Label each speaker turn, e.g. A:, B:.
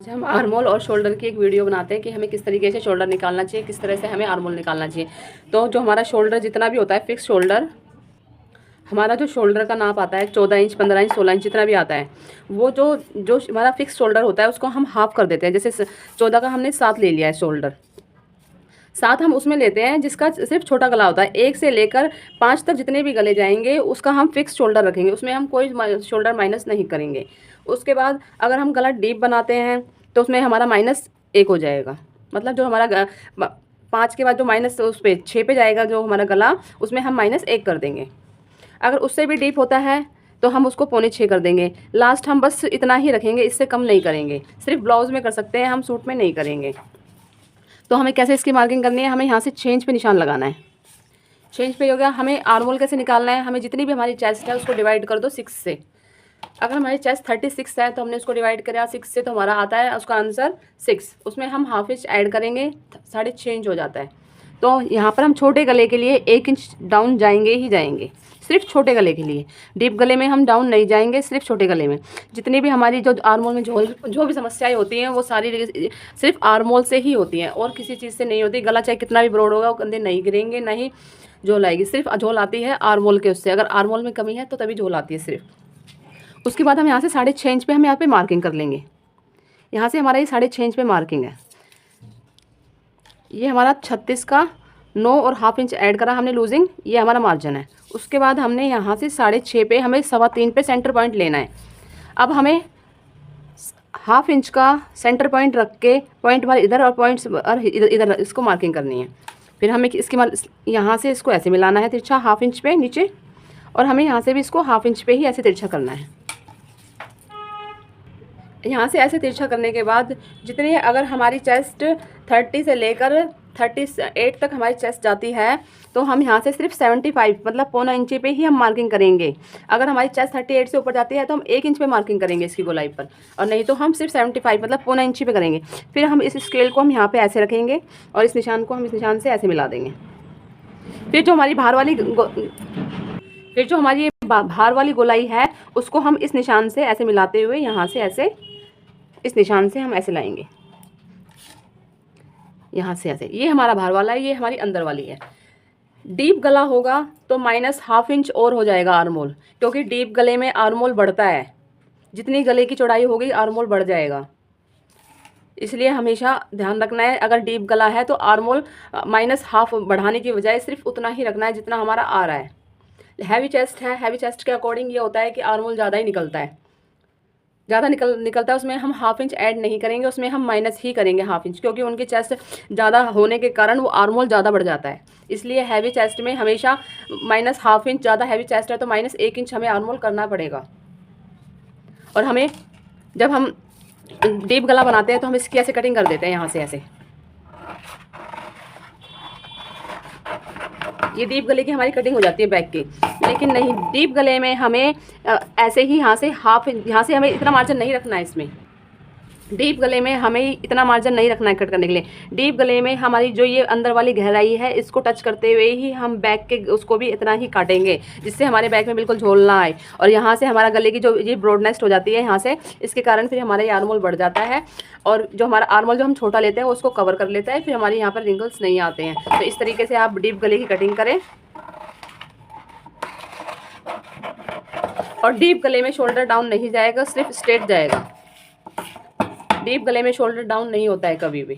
A: हम आर्मोल और शोल्डर की एक वीडियो बनाते हैं कि हमें किस तरीके से शोल्डर निकालना चाहिए, किस तरह से हमें आर्मोल निकालना चाहिए। तो जो हमारा शोल्डर जितना भी होता है फिक्स शोल्डर, हमारा जो शोल्डर का नाप आता है 14 इंच 15 इंच 16 इंच जितना भी आता है, वो जो जो हमारा फिक्स शोल्डर होता है उसको हम हाफ कर देते हैं। जैसे 14 का हमने 7 ले लिया है शोल्डर, 7 हम उसमें लेते हैं जिसका सिर्फ छोटा गला होता है। 1 से लेकर 5 तक जितने भी गले जाएंगे उसका हम फिक्स शोल्डर रखेंगे, उसमें हम कोई शोल्डर माइनस नहीं करेंगे। उसके बाद अगर हम गला डीप बनाते हैं तो उसमें हमारा -1 हो जाएगा। मतलब जो हमारा 5 के बाद जो माइनस उस पर 6 पे जाएगा जो हमारा गला, उसमें हम -1 कर देंगे। अगर उससे भी डीप होता है तो हम उसको 5.25 कर देंगे। लास्ट हम बस इतना ही रखेंगे, इससे कम नहीं करेंगे। सिर्फ ब्लाउज में कर सकते हैं, हम सूट में नहीं करेंगे। तो हमें कैसे इसकी मार्किंग करनी है, हमें यहाँ से चेंज पे निशान लगाना है। चेंज पे हो गया। हमें आर्मोल कैसे निकालना है, हमें जितनी भी हमारी चेस्ट है उसको डिवाइड कर दो 6 से। अगर हमारी चेस्ट 36 है तो हमने उसको डिवाइड करा 6 से, तो हमारा आता है उसका आंसर 6। उसमें हम हाफ इंच ऐड करेंगे, 6.5 इंच हो जाता है। तो यहाँ पर हम छोटे गले के लिए 1 इंच डाउन जाएंगे ही जाएंगे, सिर्फ छोटे गले के लिए। डीप गले में हम डाउन नहीं जाएंगे, सिर्फ छोटे गले में। जितनी भी हमारी जो आर्मोल में जो भी समस्याएं होती हैं वो सारी सिर्फ आर्मोल से ही होती हैं और किसी चीज़ से नहीं होती। गला चाहे कितना भी ब्रॉड होगा वो कंधे नहीं गिरेंगे, नहीं झोल आएगी। सिर्फ झोल आती है आर्मोल के उससे, अगर आर्मोल में कमी है तो तभी झोल आती है सिर्फ। उसके बाद हम यहाँ से 6.5 इंच पे हम यहाँ पे मार्किंग कर लेंगे। यहाँ से हमारा ये 6.5 इंच पे मार्किंग है। ये हमारा 36 का 9 और हाफ इंच ऐड करा हमने लूजिंग, ये हमारा मार्जिन है। उसके बाद हमने यहाँ से 6.5 पे हमें 3.25 पे सेंटर पॉइंट लेना है। अब हमें हाफ इंच का सेंटर पॉइंट रख के पॉइंट वाले इधर और पॉइंट्स और इधर इसको मार्किंग करनी है। फिर हमें इसके यहाँ से इसको ऐसे मिलाना है तिरछा हाफ इंच पे नीचे, और हमें यहाँ से भी इसको हाफ इंच पे ही ऐसे तिरछा करना है। यहाँ से ऐसे तिरछा करने के बाद जितनी अगर हमारी चेस्ट 30 से लेकर 38 तक हमारी चेस्ट जाती है तो हम यहाँ से सिर्फ 75 मतलब 0.25 इंच पे ही हम मार्किंग करेंगे। अगर हमारी चेस्ट 38 से ऊपर जाती है तो हम 1 इंच पे मार्किंग करेंगे इसकी गोलाई पर, और नहीं तो हम सिर्फ 75 मतलब 0.25 इंच पे करेंगे। फिर हम इस स्केल को हम यहाँ पे ऐसे रखेंगे और इस निशान को हम इस निशान से ऐसे मिला देंगे। फिर जो हमारी भार वाली गोलाई है उसको हम इस निशान से ऐसे मिलाते हुए यहाँ से ऐसे इस निशान से हम ऐसे लाएंगे, यहाँ से ऐसे। ये हमारा भार वाला है, ये हमारी अंदर वाली है। डीप गला होगा तो -1/2 इंच और हो जाएगा आर्मोल, क्योंकि डीप गले में आर्मोल बढ़ता है। जितनी गले की चौड़ाई होगी आर्मोल बढ़ जाएगा, इसलिए हमेशा ध्यान रखना है। अगर डीप गला है तो आर्मोल -1/2 बढ़ाने की बजाय सिर्फ उतना ही रखना है जितना हमारा आ रहा है। हैवी चेस्ट है, हैवी चेस्ट के अकॉर्डिंग ये होता है कि आर्मोल ज़्यादा ही निकलता है, ज़्यादा निकलता है। उसमें हम हाफ इंच ऐड नहीं करेंगे, उसमें हम माइनस ही करेंगे हाफ इंच, क्योंकि उनकी चेस्ट ज़्यादा होने के कारण वो आर्मोल ज़्यादा बढ़ जाता है। इसलिए हैवी चेस्ट में हमेशा -1/2 इंच, ज़्यादा हैवी चेस्ट है तो -1 इंच हमें आर्मोल करना पड़ेगा। और हमें जब हम डीप गला बनाते हैं तो हम इसकी ऐसे कटिंग कर देते हैं, यहाँ से ऐसे। ये डीप गले की हमारी कटिंग हो जाती है बैक की। लेकिन नहीं, डीप गले में हमें ऐसे ही यहाँ से यहाँ से हमें इतना मार्जिन नहीं रखना है। इसमें डीप गले में हमें इतना मार्जिन नहीं रखना है कट करने के लिए। डीप गले में हमारी जो ये अंदर वाली गहराई है इसको टच करते हुए ही हम बैक के उसको भी इतना ही काटेंगे, जिससे हमारे बैक में बिल्कुल झोल ना आए। और यहाँ से हमारा गले की जो ये ब्रॉडनेस हो जाती है यहाँ से, इसके कारण फिर हमारा ये आर्मोल बढ़ जाता है, और जो हमारा आर्मोल जो हम छोटा लेते हैं वो उसको कवर कर लेता है। फिर हमारे यहाँ पर रिंकल्स नहीं आते हैं। तो इस तरीके से आप डीप गले की कटिंग करें। और डीप गले में शोल्डर डाउन नहीं जाएगा, सिर्फ स्ट्रेट जाएगा। डीप गले में शोल्डर डाउन नहीं होता है कभी भी।